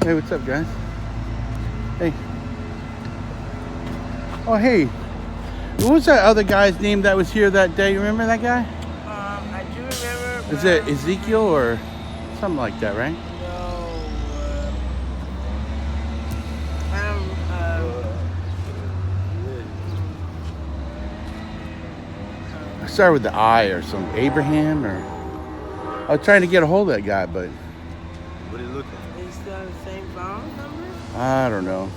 Hey, what's up, guys? Hey. Oh, hey. What was that other guy's name that was here that day? You remember that guy? I do remember. Is it Ezekiel or something like that, right? No. I don't. I started with the I or some Abraham or. I was trying to get a hold of that guy, but What did it look like? Is that the same phone number? I don't know. I'm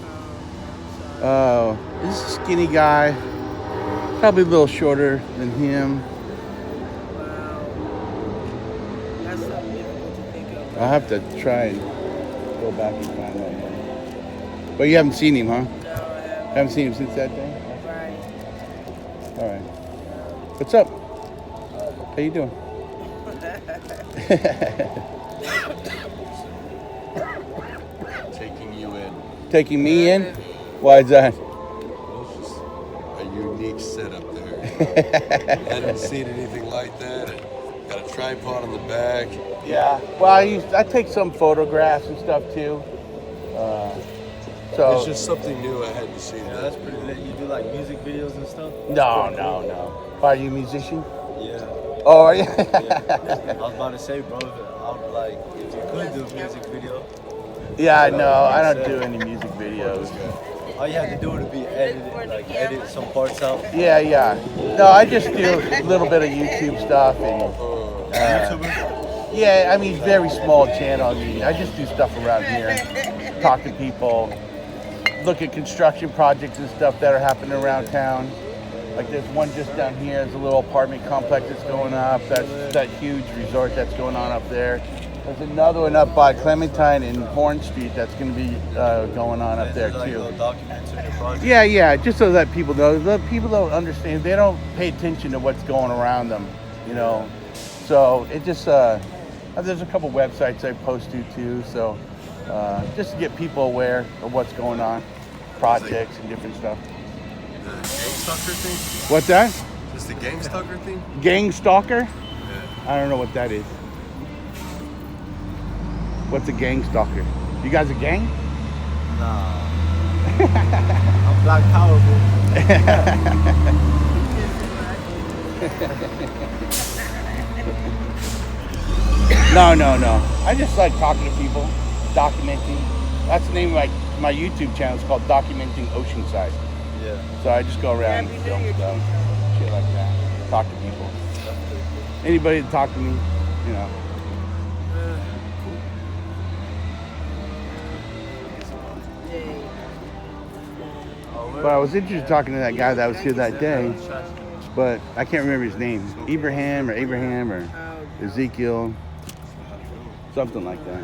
sorry. Oh, this is a skinny guy. Probably a little shorter than him. Wow. That's something difficult to think of. I'll have to try and go back and find that one. But you haven't seen him, huh? No, I haven't. Haven't seen him since that day? Right. All right. What's up? How you doing? Taking you in. Taking me in? Why is that? Well, it's just a unique setup there. I hadn't seen anything like that. Got a tripod on the back. Yeah. Well, I take some photographs and stuff too. So It's just something new I hadn't seen. Yeah, that's pretty lit. You do like music videos and stuff? no. Are you a musician? Yeah. Oh, are you? Yeah. I was about to say, bro, I'm like, if you could do a music video, Yeah, I know. I don't do any music videos. all you have to do would be edit some parts out. Yeah. No, I just do a little bit of YouTube stuff and. YouTuber? Yeah, I mean, very small channel. I mean, I just do stuff around here, talk to people, look at construction projects and stuff that are happening around town. Like there's one just down here, there's a little apartment complex that's going up, that's that huge resort that's going on up there. There's another one up by Clementine and Horn Street that's going to be going on up there Like too. little documents in your project. Yeah, just so that people know. The people don't understand. They don't pay attention to what's going around them, you know. So it just there's a couple websites I post to too. So just to get people aware of what's going on, projects and different stuff. The gang stalker thing? What's that? Just the gang stalker thing? Gang stalker? Yeah. I don't know what that is. What's a gang stalker? You guys a gang? Nah. I'm Black Power, No. I just like talking to people, documenting. That's the name of my YouTube channel. It's called Documenting Oceanside. Yeah. So I just go around and film stuff, shit like that. Talk to people. Anybody that talk to me, you know. But I was interested talking to that guy that was here that day, but I can't remember his name. Abraham or Ezekiel, something like that.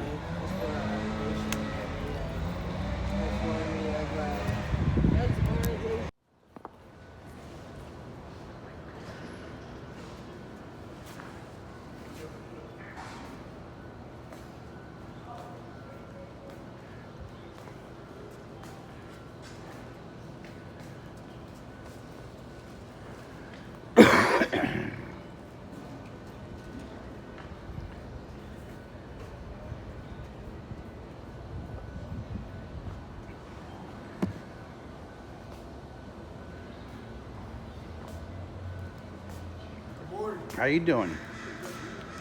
How you doing?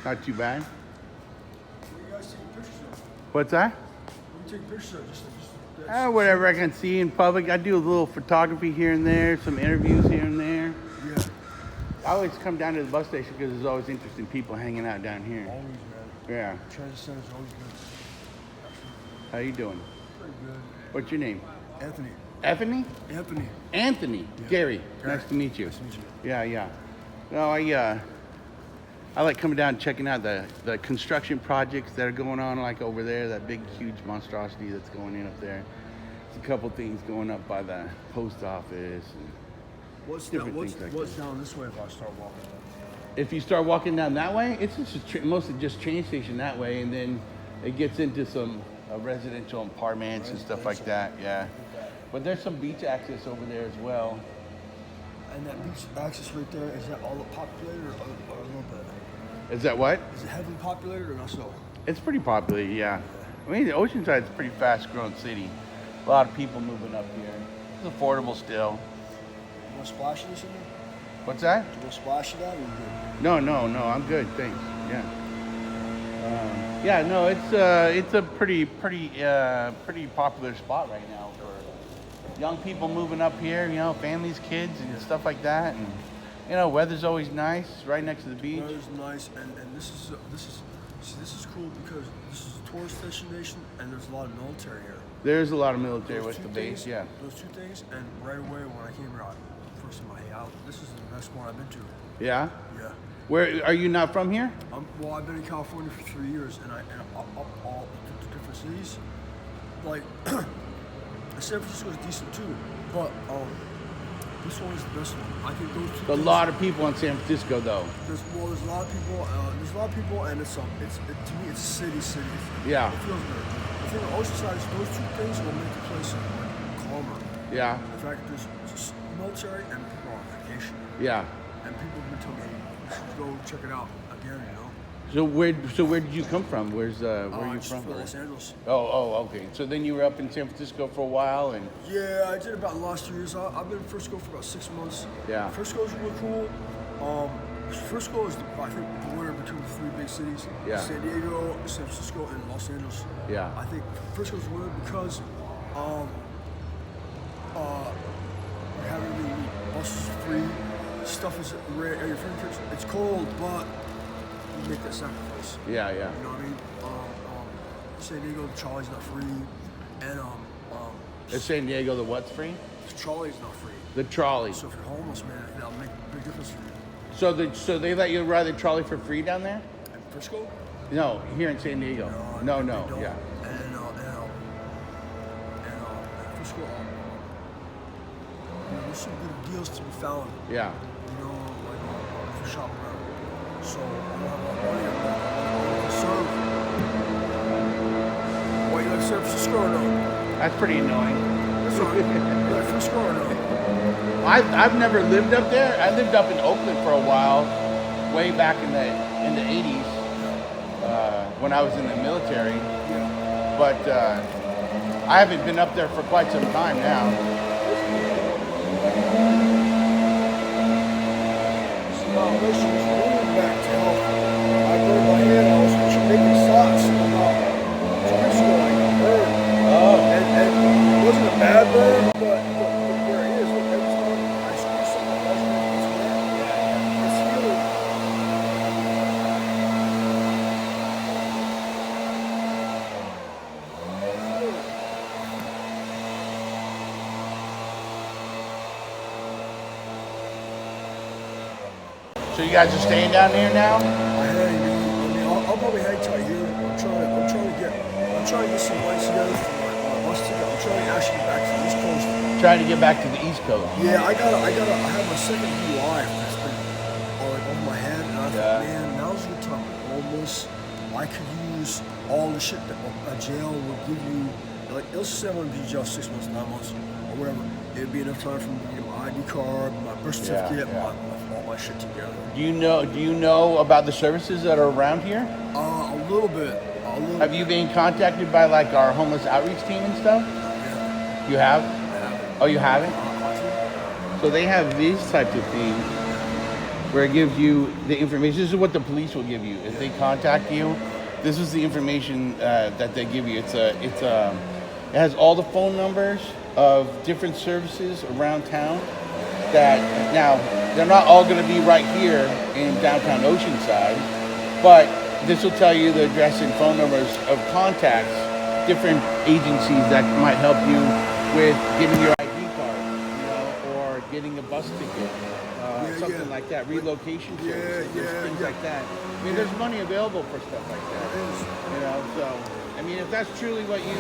Not too bad. What's that? Whatever I can see in public. I do a little photography here and there, some interviews here and there. Yeah, I always come down to the bus station because there's always interesting people hanging out down here. always, man. Yeah. Transit center's always good. How you doing? Pretty good. What's your name? Anthony. Anthony? Anthony. Anthony. Yeah. Gary. Gary. Nice to meet you. Nice to meet you. Yeah. No, I like coming down and checking out the construction projects that are going on, like over there, that big, huge monstrosity that's going in up there. There's a couple things going up by the post office. And What's Different things like what's down this way if I start walking? if you start walking down that way, it's just mostly just train station that way, and then it gets into some residential apartments and stuff like that. Yeah, but there's some beach access over there as well. And that beach access right there, is that all populated or a little bit? Is that what? Is it heavily populated or not so? It's pretty popular, yeah. I mean, the Oceanside's a pretty fast-growing city. A lot of people moving up here. It's affordable still. You want to splash this in there? What's that? You want to splash it out or you good? No, I'm good, thanks. Yeah. Yeah, no, it's a pretty popular spot right now for young people moving up here. You know, families, kids, and stuff like that. And you know, weather's always nice. It's right next to the beach. Weather's nice, and this is cool because this is a tourist destination, and there's a lot of military here. There's a lot of military Those with two the base. things- Yeah. Those two things, and right away when I came here, first time I out, this is the best one I've been to. Yeah. Yeah. Where are you not from here? Well, I've been in California for 3 years, and up all to different cities. Like San Francisco is decent too, but this one is the best one. I think those two. A things- lot of people in San Francisco, though. There's a lot of people. There's a lot of people, and to me, it's a city. Yeah. It feels good. The thing with Oceanside is those two things will make the place calmer. Yeah. The fact that there's just military and people on vacation, Yeah. and people have been telling me, hey, you should go check it out again. You know. So where did you come from? Where are you Just from? from Los Angeles. Oh, okay. So then you were up in San Francisco for a while, and Yeah, I did about the last 2 years. I've been in Frisco for about 6 months. Yeah. Frisco is really cool. Frisco is, I think, the winner between the three big cities. Yeah. San Diego, San Francisco, and Los Angeles. Yeah. I think Frisco's the winner because we haven't really buses free. Stuff is rare at your fingertips. It's cold, but you make that sacrifice. yeah. You know what I mean? San Diego, the trolley's not free, and Is San Diego the what's free? the trolley's not free. The trolley. So if you're homeless, man, that'll make a big difference for you. So they let you ride the trolley for free down there? And Frisco? No, here in San Diego. No, they don't. yeah. And Frisco, there's some good deals to be found. Yeah. You know, like if you shop around. So I don't have a lot of money. I'm serve. Why you like San Francisco or no? That's pretty annoying. That's all right. You like Frisco or no? I've never lived up there. I lived up in Oakland for a while, way back in the 80s, when I was in the military. Yeah. But I haven't been up there for quite some time now. This was leaning back to help. I burned my hand. I was making socks about 2 weeks ago. I got burned. Oh. And it wasn't a bad burn, but where it is, look, every time I squeeze something, it's wet. It's healing. So you guys are staying down here now? I'll probably hang tight here. I'm trying to get some lights together for my bus ticket. I'm trying to actually get back to the East Coast. Trying to get back to the East Coast. Yeah, I have my second DUI that's been over my head, and I thought, man, now's a good time. I'm homeless. I could use all the shit that a jail would give you. Like, let's say I'm gonna be in jail 6 months, 9 months, or whatever. It'd be enough time for me to get my ID card, my birth certificate, all my shit together. Do you know about the services that are around here? A little bit. Have you been contacted by like our homeless outreach team and stuff? Yeah. You have? Oh, you haven't? Yeah. So they have these types of things where it gives you the information. This is what the police will give you if they contact you. This is the information that they give you. It has all the phone numbers of different services around town. That now they're not all going to be right here in downtown Oceanside, but this will tell you the address and phone numbers of contacts, different agencies that might help you with getting your ID card, you know, or getting a bus ticket, something like that, relocation services, things like that. I mean, there's money available for stuff like that, you know. So, I mean, if that's truly what you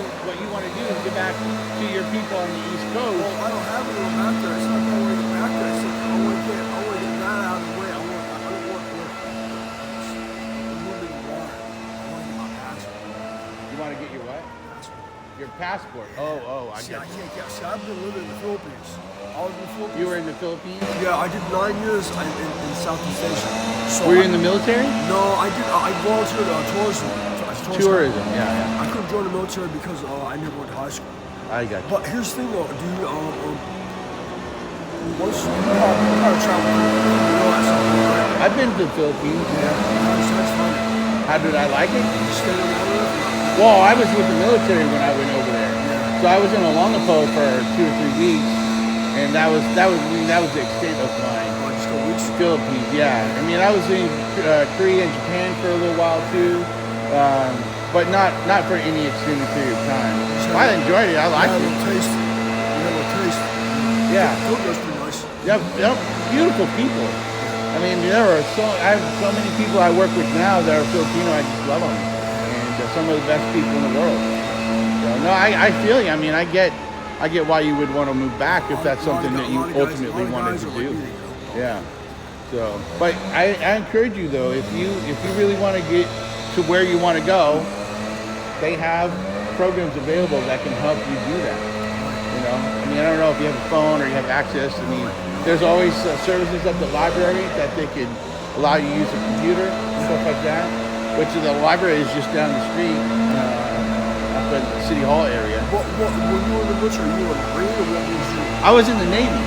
want to do is get back to your people on the East Coast. Well, I don't have any back there. It's not that I want to get back there. It's like I want to get that out of the way. I don't want moving water. I want to get my passport. You want to get your what? Passport. Your passport. Oh, I See, get I can't get. See, I've been living in the Philippines. I was in the Philippines. you were in the Philippines? Yeah, I did 9 years in Southeast Asia. So Were you in the military? No, I did. I volunteered tourism. I Tourism, yeah, I couldn't join the military because I never went to high school. yeah. I got you. But here's the thing, though, dude. Once you kind of travel, you realize something, right? I've been to the Philippines. Yeah. That's fun. How did I like it? You stay in the Well, I was with the military when I went over there. So I was in Olongapo for 2 or 3 weeks, and that was the extent of my Philippines. Yeah, I mean I was in Korea and Japan for a little while too, but not for any extended period of time. I enjoyed it. I liked it. Taste. You have a taste. Yeah. Philippines pretty nice. Yep, beautiful people. I mean, I have so many people I work with now that are Filipino. I just love them, and they're some of the best people in the world. So, no, I feel you. I mean, I get why you would want to move back if that's something that you ultimately wanted to do. Yeah. So, but I encourage you though, if you really want to get to where you want to go, they have programs available that can help you do that. You know, I mean, I don't know if you have a phone or you have access. I mean, there's always services at the library that they can allow you to use a computer and stuff like that. Which the library is just down the street, up in the City Hall area. What were you in the military? You were in the Marine or what was you? I was in the Navy.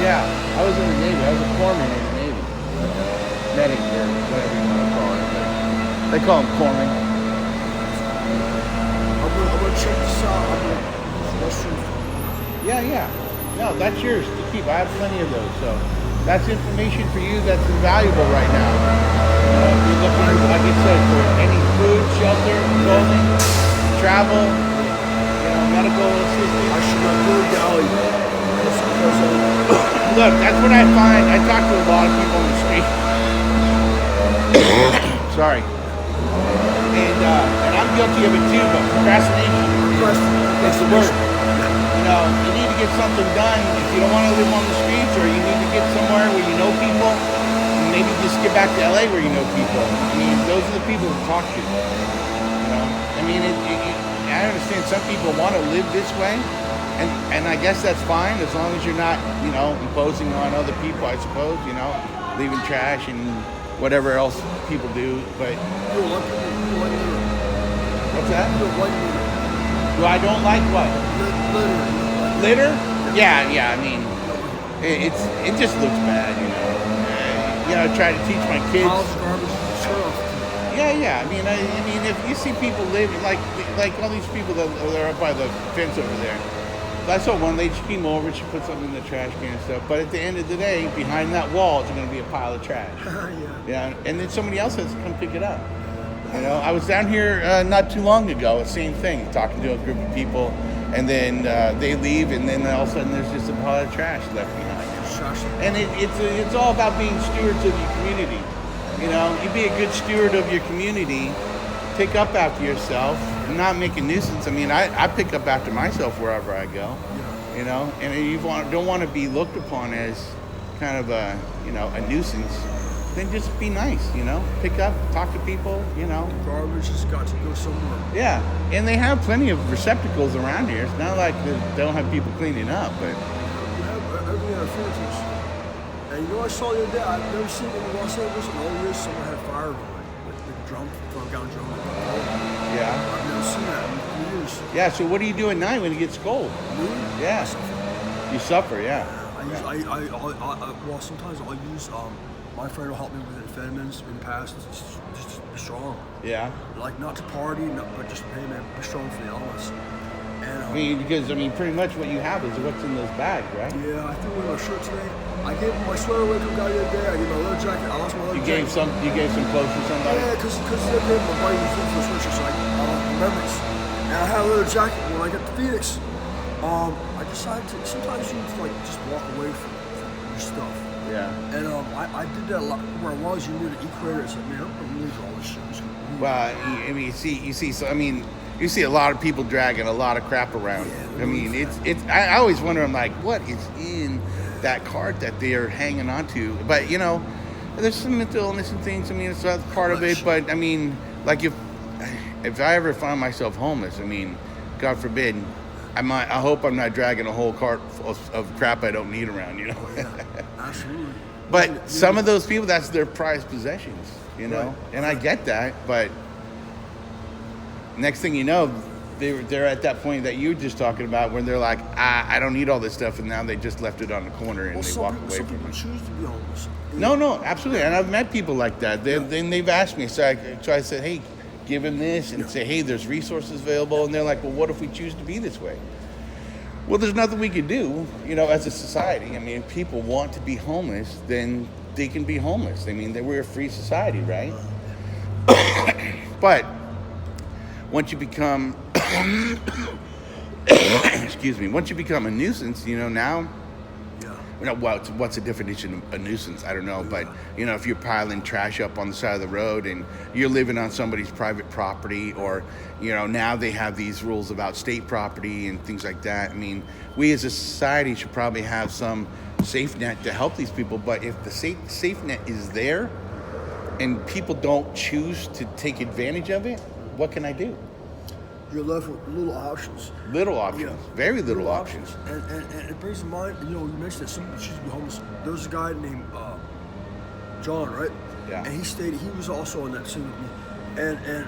Yeah, I was in the Navy. I was a corpsman in the Navy. Medic or whatever you want to call it. But they call them corpsmen. I'm gonna check this out. I'm gonna use restrooms. Yeah. No, that's yours to keep. I have plenty of those. So that's information for you that's invaluable right now. If you're looking, like I said, for any food, shelter, clothing, travel, medical assistance. I should not go galley. Look, that's what I find. I talk to a lot of people on the street. Sorry. And I'm guilty of it too, but procrastination is the word. You need to get something done. If you don't want to live on the streets, or you need to get somewhere where you know people, maybe just get back to LA where you know people. I mean, those are the people who talk to you. I mean, I understand some people want to live this way, and I guess that's fine as long as you're not, imposing on other people, I suppose, leaving trash and whatever else people do. But what's that? Do I don't like what? Litter? Yeah. I mean, it just looks bad, I try to teach my kids. Yeah. I mean, if you see people living like all these people that are up by the fence over there, I saw one lady, she came over, she put something in the trash can and stuff. But at the end of the day, behind that wall is going to be a pile of trash. Yeah, and then somebody else has to come pick it up. I was down here not too long ago, same thing, talking to a group of people, and then they leave, and then all of a sudden there's just a pile of trash left behind. And it's all about being stewards of your community. You be a good steward of your community, pick up after yourself, and not make a nuisance. I mean, I pick up after myself wherever I go, and you don't want to be looked upon as kind of a nuisance. Then just be nice, pick up, talk to people, Garbage has got to go somewhere. Yeah, and they have plenty of receptacles around here. It's not like they don't have people cleaning up, but. We have everything at our fingertips. And I saw the other day, I've never seen it in Los Angeles in all years someone had fire going, like a drum, gun drum. Yeah. I've never seen that in years. Yeah, so what do you do at night when it gets cold? Me? Yeah. You suffer, yeah. Well, sometimes I'll use, my friend will help me with amphetamines in the past, just to be strong. Yeah. Like, not to party, but just, hey man, be strong for the elements. And, because pretty much what you have is what's in those bags, right? Yeah, I threw away my shirt today. I gave my sweater away to a guy the other day. I gave my leather jacket. I lost my leather jacket. You gave some clothes to somebody? Yeah, because the other day my buddy was looking for a sweatshirt, so I lost my memories. And I had a leather jacket when I got to Phoenix. I decided to, sometimes you need to just walk away from your stuff. Yeah. And I did that a lot where I was. You near the equator. It's like, man, I'm gonna lose all this shit. Well, you see a lot of people dragging a lot of crap around. Yeah, I always wonder, I'm like, what is in that cart that they're hanging on to? But there's some mental illness and things. It's not part of it. But like if I ever find myself homeless, God forbid, I hope I'm not dragging a whole cart of crap I don't need around. Yeah, absolutely. But some of those people, that's their prized possessions. Right. And I get that, but next thing you know, they're at that point that you were just talking about, where they're like, I don't need all this stuff, and now they just left it on the corner and Well, they walk away some from people it. choose to be homeless. No, absolutely. And I've met people like that. Then they've asked me, so I said, hey, give them this, and say, hey, there's resources available. And they're like, well, what if we choose to be this way? Well, there's nothing we can do, as a society. I mean, if people want to be homeless, then they can be homeless. I mean, we're a free society, right? But once you become, excuse me, once you become a nuisance, now, what's the definition of a nuisance? I don't know, but if you're piling trash up on the side of the road and you're living on somebody's private property, or now they have these rules about state property and things like that. I mean, we as a society should probably have some safe net to help these people. But if the safe net is there and people don't choose to take advantage of it, what can I do? You're left with little options. Little options, very little options. And it brings to mind, you mentioned that some people choose to be homeless. There was a guy named John, right? Yeah. And he was also in that scene with me. And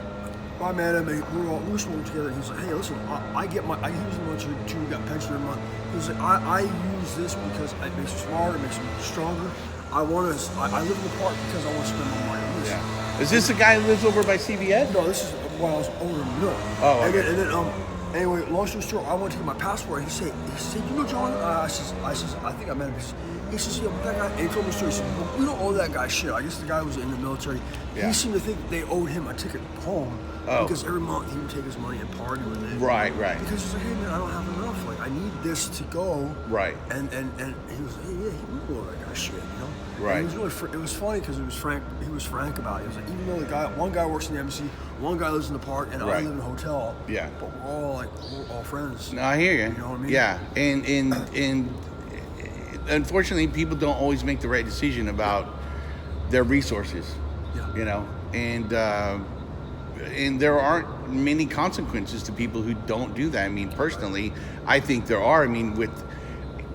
I met him, and we were smoking together, and he's like, hey, listen, he was in lunch too, we got pension every month. He was like, I use this because it makes me smarter, it makes me stronger. I live in the park because I want to spend my money on this. Yeah. Is this the guy who lives over by CVS? No, this is when I was older than Mill. Oh, okay. And then anyway, long story short, I went to get my passport. He said, John? I says, I think I met him. He says, yeah, but that guy, and he told me a story. He said, well, we don't owe that guy shit. I guess the guy was in the military. Yeah. He seemed to think they owed him a ticket home because every month he would take his money and party with it. Right. Because he's like, hey man, I don't have enough. Like, I need this to go. Right. And he was like, hey, yeah, he would owe that guy shit, Right. And it was funny because he was frank about it. He was like, even though one guy works in the embassy, one guy lives in the park, and I live in a hotel. Yeah. But we're all friends. No, I hear you. You know what I mean? Yeah, and unfortunately, people don't always make the right decision about their resources. Yeah. And there aren't many consequences to people who don't do that. I mean, personally, I think there are. I mean,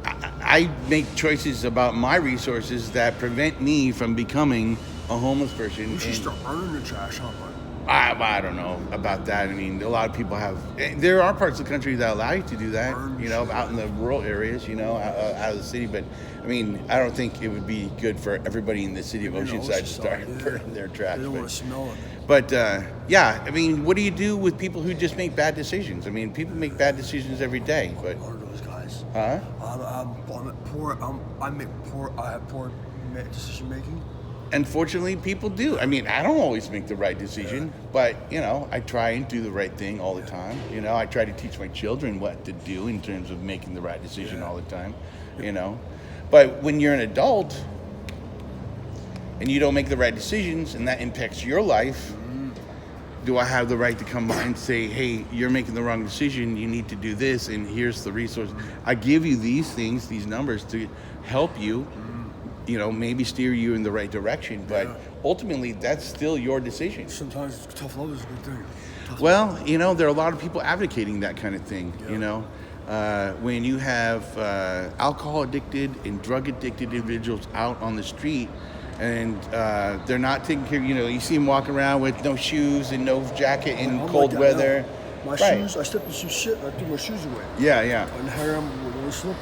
I make choices about my resources that prevent me from becoming a homeless person. You should start burning the trash, huh, bud? I don't know about that. I mean, a lot of people have. There are parts of the country that allow you to do that. Out in the rural areas, out of the city. But I mean, I don't think it would be good for everybody in the city of Oceanside to start burning their trash. They don't want to smell it. But I mean, what do you do with people who just make bad decisions? I mean, people make bad decisions every day. But One of those guys. huh? I have poor decision making. Unfortunately, people do. I mean, I don't always make the right decision, but I try and do the right thing all the time. I try to teach my children what to do in terms of making the right decision all the time. But when you're an adult and you don't make the right decisions, and that impacts your life, do I have the right to come by and say, hey, you're making the wrong decision, you need to do this, and here's the resource. I give you these things, these numbers, to help you, maybe steer you in the right direction, but ultimately that's still your decision. Sometimes tough love is a good thing. Well, there are a lot of people advocating that kind of thing. When you have alcohol addicted and drug addicted individuals out on the street, and they're not taking care. You see them walking around with no shoes and no jacket in cold weather. My shoes, I stepped in some shit and I threw my shoes away. Yeah. And here I'm really slip.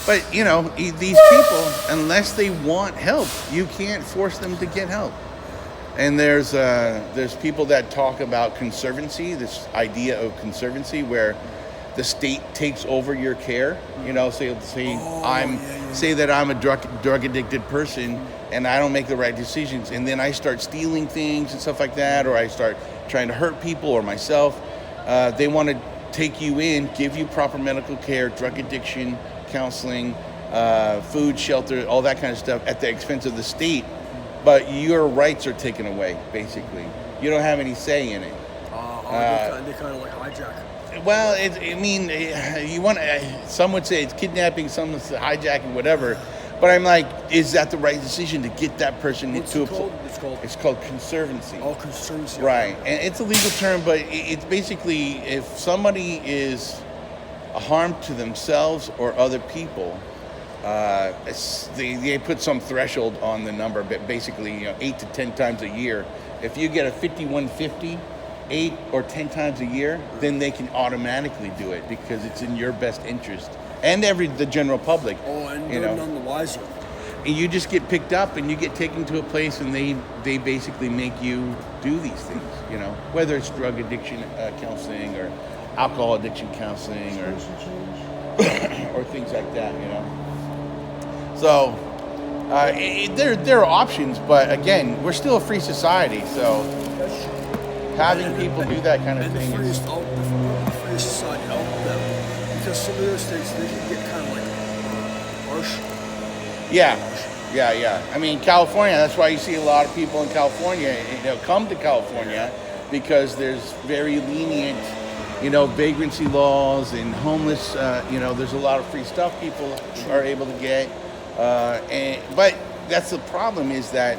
But these people, unless they want help, you can't force them to get help. And there's people that talk about conservancy, this idea of conservancy, where the state takes over your care. Say that I'm a drug addicted person and I don't make the right decisions, and then I start stealing things and stuff like that, or I start trying to hurt people or myself. They want to take you in, give you proper medical care, drug addiction counseling, food, shelter, all that kind of stuff at the expense of the state, but your rights are taken away, basically. You don't have any say in it. They kind of like hijack. Well, some would say it's kidnapping, some would say hijacking, whatever. But I'm like, is that the right decision to get that person into a place? It's called conservancy. Oh, conservancy. Right, and it's a legal term, but it's basically if somebody is a harm to themselves or other people, they put some threshold on the number, but basically 8 to 10 times a year. If you get a 5150 8 or 10 times a year, then they can automatically do it because it's in your best interest and the general public. Oh, and you they're know, none the wiser. and you just get picked up and you get taken to a place and they basically make you do these things. You know, whether it's drug addiction counseling or alcohol addiction counseling or or things like that. You know, so. There are options, but again, we're still a free society, so having people do that kind of and thing the is. freest society out them, because some of the other states they can get kind of like harsh. Yeah. I mean, California. That's why you see a lot of people in California, come to California because there's very lenient, vagrancy laws and homeless. There's a lot of free stuff people are able to get. But that's the problem is that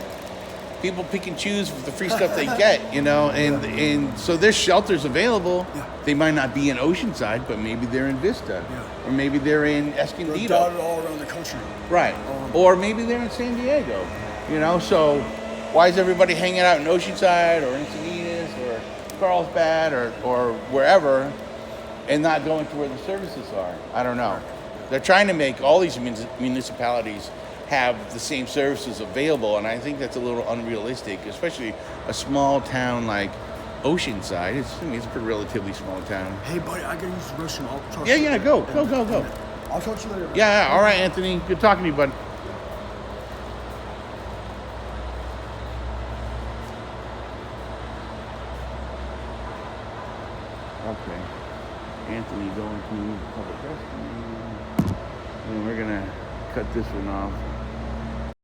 people pick and choose the free stuff they get, and so there's shelters available. Yeah. They might not be in Oceanside, but maybe they're in Vista, or maybe they're in They're Escondido, dotted all around the country. right? Or maybe they're in San Diego, So why is everybody hanging out in Oceanside or Encinitas or Carlsbad or wherever, and not going to where the services are? I don't know. They're trying to make all these municipalities have the same services available, and I think that's a little unrealistic, especially a small town like Oceanside. It's a relatively small town. Hey, buddy, I gotta use the restroom. I'll talk to Yeah, you later. go. I'll talk to you later. Yeah, all right, Anthony. Good talking to you, bud. Okay. Anthony going to public restroom. And we're gonna cut this one off.